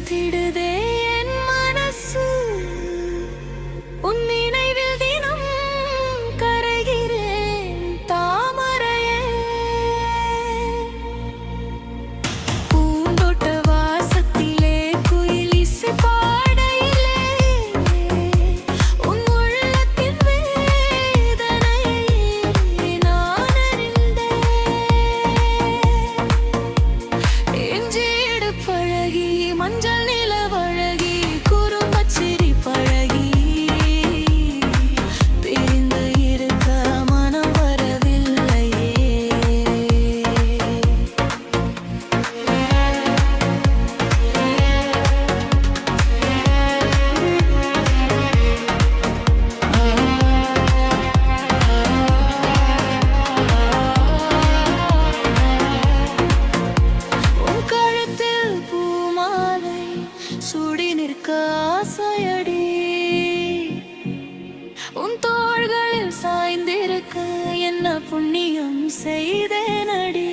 துடித்திடுதே என் மனசு உன் நினைவில் தினம் கரைகிறேன் தாமரையே பூந்தோட்ட வாசத்திலே குயில் இசை பாடையிலே உன் உள்ளத்தின் வேதனை நான் அறிந்தேன் இஞ்சிடு பழகி மஞ்சள் நிலவழகி குறும்பச்சிரி பழகி பிரிந்து இருக்க மனம் வரவில்லையே உன் கழுத்தில் பூமாலை சூடி நிற்க ஆசையடி உன் தோள்களில் சாய்ந்திருக்க என்ன புண்ணியம் செய்தேனடி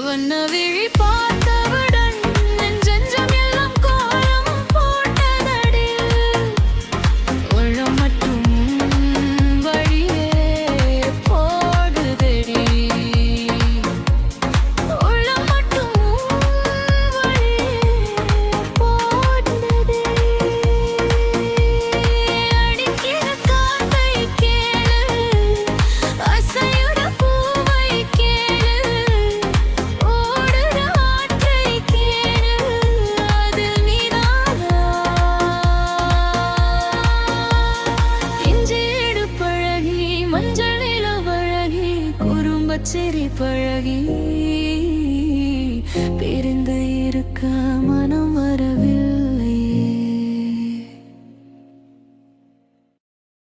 வண்ண விழி பார்த்தவுடன் நெஞ்சம் எல்லாம் கோலம் போட்டதடி உள்ளம் மட்டும் வழியே போடுதடி உள்ளம் மட்டும் வழியே போடுதடி அடிக்கிற காத்தை கேளு அசையுற பூவை கேளு ஓடுற ஆற்றை கேளு அதில் நீதானா இஞ்சிடு பழகி மஞ்சள் நிலவழகி குறும்பச்சிரி பழகி பிரிந்து இருக்க மனம் வரவில்லை